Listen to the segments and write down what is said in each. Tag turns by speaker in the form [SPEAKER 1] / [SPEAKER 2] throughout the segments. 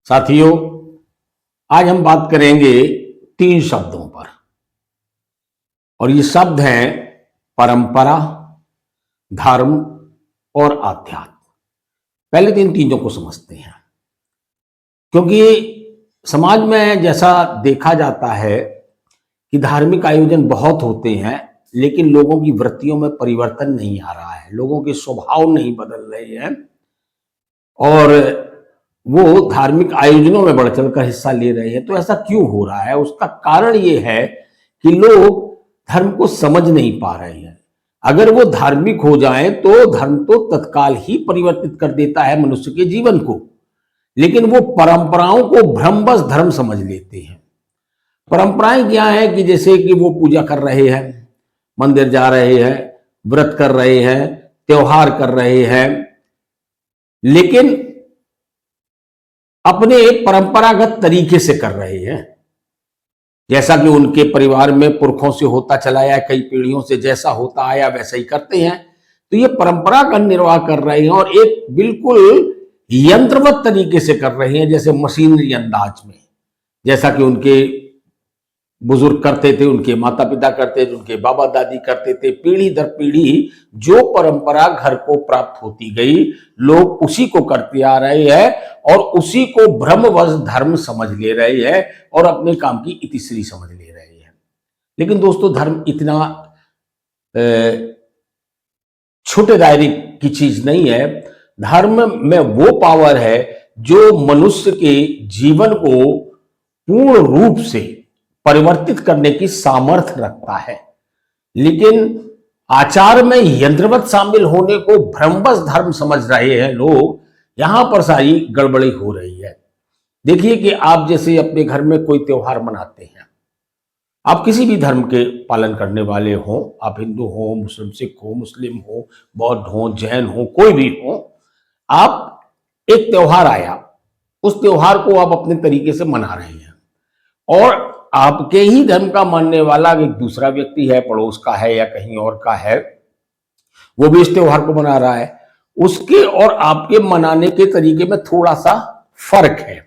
[SPEAKER 1] साथियों, आज हम बात करेंगे 3 शब्दों पर और ये शब्द हैं परंपरा, धर्म और आध्यात्म। पहले तो इन तीनों को समझते हैं, क्योंकि समाज में जैसा देखा जाता है कि धार्मिक आयोजन बहुत होते हैं, लेकिन लोगों की वृत्तियों में परिवर्तन नहीं आ रहा है, लोगों के स्वभाव नहीं बदल रहे हैं और वो धार्मिक आयोजनों में बढ़ चढ़कर हिस्सा ले रहे हैं। तो ऐसा क्यों हो रहा है? उसका कारण ये है कि लोग धर्म को समझ नहीं पा रहे हैं। अगर वो धार्मिक हो जाएं तो धर्म तो तत्काल ही परिवर्तित कर देता है मनुष्य के जीवन को, लेकिन वो परंपराओं को भ्रमवश धर्म समझ लेते हैं। परंपराएं क्या है कि जैसे कि वो पूजा कर रहे हैं, मंदिर जा रहे हैं, व्रत कर रहे हैं, त्योहार कर रहे हैं, लेकिन अपने परंपरागत तरीके से कर रहे हैं, जैसा कि उनके परिवार में पुरखों से होता चला आया, कई पीढ़ियों से जैसा होता आया वैसा ही करते हैं। तो ये परंपरा का निर्वाह कर रहे हैं और एक बिल्कुल यंत्रवत तरीके से कर रहे हैं, जैसे मशीनरी अंदाज में, जैसा कि उनके बुजुर्ग करते थे, उनके माता पिता करते थे, उनके बाबा दादी करते थे। पीढ़ी दर पीढ़ी जो परंपरा घर को प्राप्त होती गई, लोग उसी को करते आ रहे हैं और उसी को भ्रमवश धर्म समझ ले रहे हैं और अपने काम की इतिश्री समझ ले रहे हैं। लेकिन दोस्तों, धर्म इतना छोटे दायरे की चीज नहीं है। धर्म में वो पावर है जो मनुष्य के जीवन को पूर्ण रूप से परिवर्तित करने की सामर्थ्य रखता है, लेकिन आचार में यंत्रवत शामिल होने को भ्रमवश धर्म समझ रहे हैं लोग। यहां पर सारी गड़बड़ी हो रही है। देखिए कि आप जैसे अपने घर में कोई त्योहार मनाते हैं, आप किसी भी धर्म के पालन करने वाले हो, आप हिंदू हो, मुस्लिम, सिख हो, मुस्लिम हो, बौद्ध हो, जैन हो, कोई भी हो, आप एक त्योहार आया, उस त्योहार को आप अपने तरीके से मना रहे हैं और आपके ही धर्म का मानने वाला एक दूसरा व्यक्ति है, पड़ोस का है या कहीं और का है, वो भी इस त्योहार को मना रहा है। उसके और आपके मनाने के तरीके में थोड़ा सा फर्क है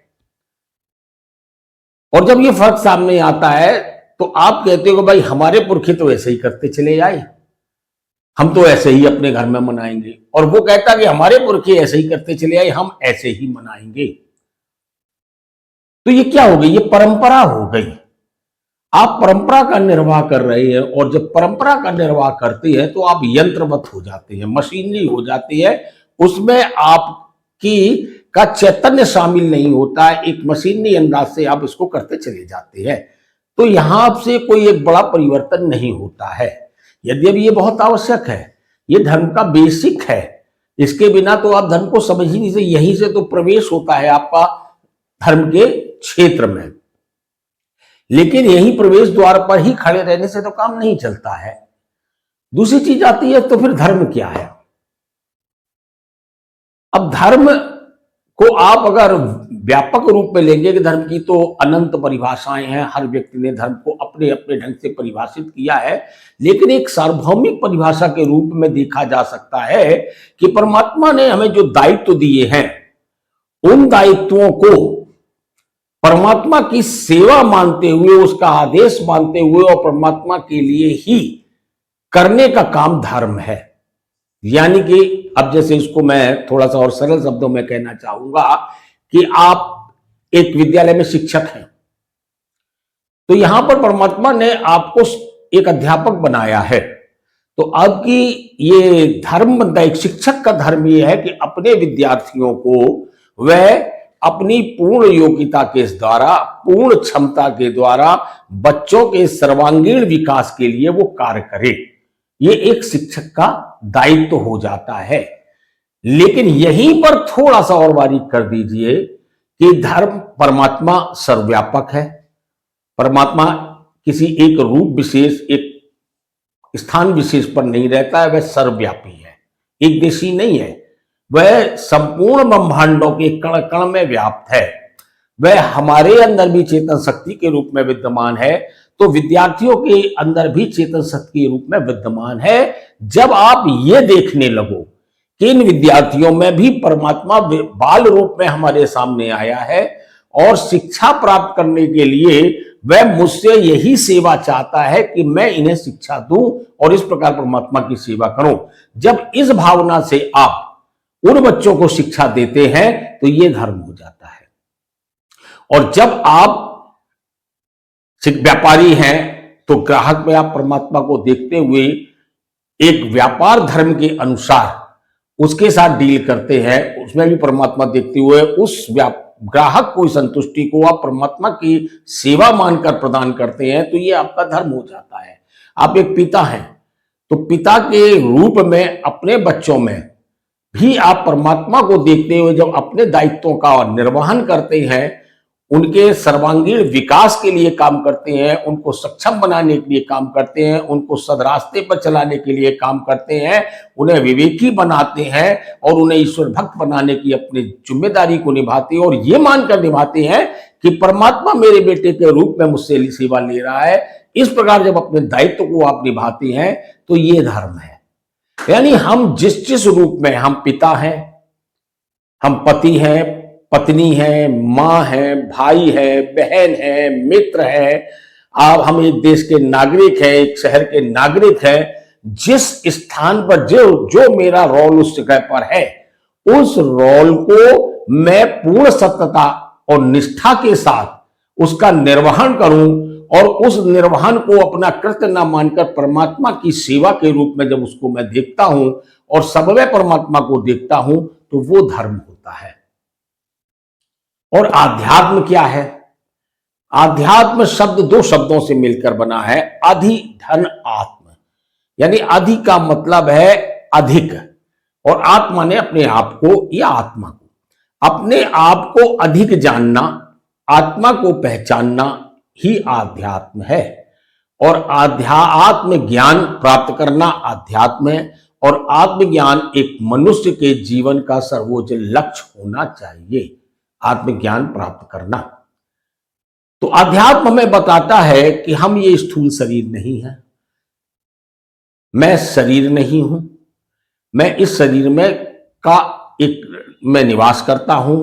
[SPEAKER 1] और जब ये फर्क सामने आता है तो आप कहते हो कि भाई हमारे पुरखे तो ऐसे ही करते चले आए, हम तो ऐसे ही अपने घर में मनाएंगे, और वो कहता कि हमारे पुरखे ऐसे ही करते चले आए, हम ऐसे ही मनाएंगे। तो ये क्या हो गई? ये परंपरा हो गई। आप परंपरा का निर्वाह कर रहे हैं और जब परंपरा का निर्वाह करते हैं तो आप यंत्रवत हो जाते हैं, मशीनरी हो जाती है। उसमें आपकी का चैतन्य शामिल नहीं होता है, एक मशीनरी अंदाज से आप इसको करते चले जाते हैं। तो यहां से कोई एक बड़ा परिवर्तन नहीं होता है, यद्यपि ये बहुत आवश्यक है, ये धर्म का बेसिक है। इसके बिना तो आप धर्म को समझ ही नहीं सकते। यहीं से तो प्रवेश होता है आपका धर्म के क्षेत्र में, लेकिन यही प्रवेश द्वार पर ही खड़े रहने से तो काम नहीं चलता है। दूसरी चीज आती है, तो फिर धर्म क्या है? अब धर्म को आप अगर व्यापक रूप में लेंगे कि धर्म की तो अनंत परिभाषाएं हैं, हर व्यक्ति ने धर्म को अपने अपने ढंग से परिभाषित किया है, लेकिन एक सार्वभौमिक परिभाषा के रूप में देखा जा सकता है कि परमात्मा ने हमें जो दायित्व दिए हैं, उन दायित्वों को परमात्मा की सेवा मानते हुए, उसका आदेश मानते हुए और परमात्मा के लिए ही करने का काम धर्म है। यानी कि अब जैसे इसको मैं थोड़ा सा और सरल शब्दों में कहना चाहूंगा कि आप एक विद्यालय में शिक्षक हैं, तो यहां पर परमात्मा ने आपको एक अध्यापक बनाया है। तो आपकी ये धर्म बनता है, एक शिक्षक का धर्म यह है कि अपने विद्यार्थियों को वह अपनी पूर्ण योग्यता के द्वारा, पूर्ण क्षमता के द्वारा बच्चों के सर्वांगीण विकास के लिए वो कार्य करे। ये एक शिक्षक का दायित्व हो जाता है। लेकिन यहीं पर थोड़ा सा और बारीक कर दीजिए कि धर्म, परमात्मा सर्वव्यापक है। परमात्मा किसी एक रूप विशेष, एक स्थान विशेष पर नहीं रहता है, वह सर्वव्यापी है, एक देशी नहीं है। वह संपूर्ण ब्रह्मांडों के कण कण में व्याप्त है। वह हमारे अंदर भी चेतन शक्ति के रूप में विद्यमान है, तो विद्यार्थियों के अंदर भी चेतन शक्ति के रूप में विद्यमान है। जब आप ये देखने लगो कि इन विद्यार्थियों में भी परमात्मा बाल रूप में हमारे सामने आया है, और शिक्षा प्राप्त करने के लिए वह मुझसे यही सेवा चाहता है कि मैं इन्हें शिक्षा दूं और इस प्रकार परमात्मा की सेवा करूं। जब इस भावना से आप उन बच्चों को शिक्षा देते हैं तो ये धर्म हो जाता है। और जब आप व्यापारी हैं तो ग्राहक में आप परमात्मा को देखते हुए एक व्यापार धर्म के अनुसार उसके साथ डील करते हैं, उसमें भी परमात्मा देखते हुए उस ग्राहक को संतुष्टि को आप परमात्मा की सेवा मानकर प्रदान करते हैं, तो ये आपका धर्म हो जाता है। आप एक पिता हैं तो पिता के रूप में अपने बच्चों में भी आप परमात्मा को देखते हुए जब अपने दायित्वों का निर्वहन करते हैं, उनके सर्वांगीण विकास के लिए काम करते हैं, उनको सक्षम बनाने के लिए काम करते हैं, उनको सदरास्ते पर चलाने के लिए काम करते हैं, उन्हें विवेकी बनाते हैं और उन्हें ईश्वर भक्त बनाने की अपनी जिम्मेदारी को निभाते हैं और ये मानकर निभाते हैं कि परमात्मा मेरे बेटे के रूप में मुझसे सेवा ले रहा है। इस प्रकार जब अपने दायित्व को आप निभाते हैं तो ये धर्म है। यानी हम जिस जिस रूप में, हम पिता हैं, हम पति हैं, पत्नी है, मां है, भाई है, बहन है, मित्र है, आप हम एक देश के नागरिक हैं, एक शहर के नागरिक हैं, जिस स्थान पर जो मेरा रोल उस जगह पर है, उस रोल को मैं पूर्ण सत्यता और निष्ठा के साथ उसका निर्वहन करूं और उस निर्वहन को अपना कृत्य न मानकर परमात्मा की सेवा के रूप में जब उसको मैं देखता हूं और सबवे परमात्मा को देखता हूं तो वो धर्म होता है। और आध्यात्म क्या है? आध्यात्म शब्द दो शब्दों से मिलकर बना है, अधि धन आत्म। यानी अधि का मतलब है अधिक और आत्मा ने अपने आप को या आत्मा को, अपने आप को अधिक जानना, आत्मा को पहचानना ही आध्यात्म है। और आत्म ज्ञान प्राप्त करना आध्यात्म है और आत्मज्ञान एक मनुष्य के जीवन का सर्वोच्च लक्ष्य होना चाहिए, आत्मज्ञान प्राप्त करना। तो अध्यात्म हमें बताता है कि हम ये स्थूल शरीर नहीं है, मैं शरीर नहीं हूं, मैं इस शरीर में का एक मैं निवास करता हूं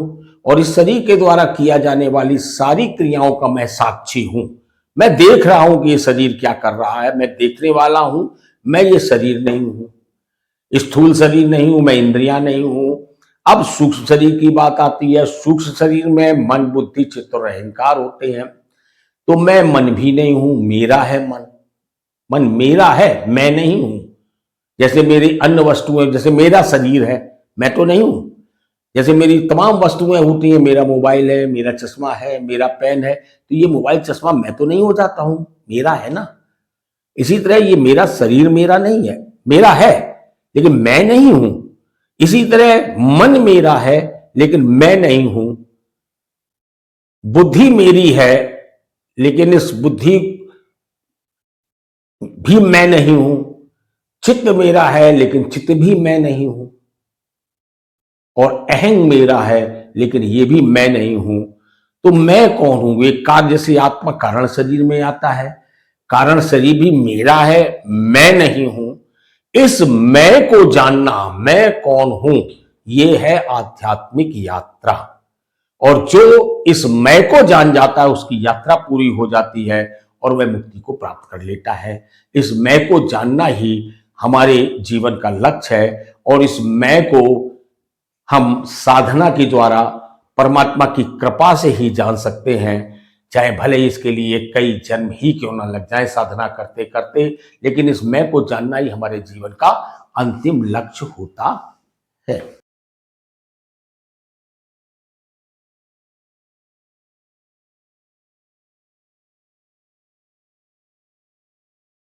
[SPEAKER 1] और इस शरीर के द्वारा किया जाने वाली सारी क्रियाओं का मैं साक्षी हूं। मैं देख रहा हूं कि ये शरीर क्या कर रहा है, मैं देखने वाला हूं, मैं ये शरीर नहीं हूं, स्थूल शरीर नहीं हूं, मैं इंद्रियां नहीं हूं। अब सूक्ष्म शरीर की बात आती है, सूक्ष्म शरीर में मन, बुद्धि, चित्त और अहंकार होते हैं। तो मैं मन भी नहीं हूं, मेरा है मन, मन मेरा है, मैं नहीं हूं। जैसे मेरी अन्य वस्तुएं, जैसे मेरा शरीर है, मैं तो नहीं हूं। जैसे मेरी तमाम वस्तुएं होती हैं, मेरा मोबाइल है, मेरा चश्मा है, मेरा पेन है, तो ये मोबाइल चश्मा मैं तो नहीं हो जाता हूं, मेरा है ना। इसी तरह ये मेरा शरीर मेरा नहीं है, मेरा है लेकिन मैं नहीं हूं। इसी तरह मन मेरा है लेकिन मैं नहीं हूं, बुद्धि मेरी है लेकिन इस बुद्धि भी मैं नहीं हूं, चित्त मेरा है लेकिन चित्त भी मैं नहीं हूं और अहंग मेरा है लेकिन ये भी मैं नहीं हूं। तो मैं कौन हूं? ये कार्य से आत्मा कारण शरीर में आता है, कारण शरीर भी मेरा है, मैं नहीं हूं। इस मैं को जानना, मैं कौन हूं, ये है आध्यात्मिक यात्रा। और जो इस मैं को जान जाता है उसकी यात्रा पूरी हो जाती है और वह मुक्ति को प्राप्त कर लेता है। इस मैं को जानना ही हमारे जीवन का लक्ष्य है और इस मैं को हम साधना के द्वारा परमात्मा की कृपा से ही जान सकते हैं, चाहे भले इसके लिए कई जन्म ही क्यों ना लग जाए साधना करते करते, लेकिन इस मैं को जानना ही हमारे जीवन का अंतिम लक्ष्य होता है।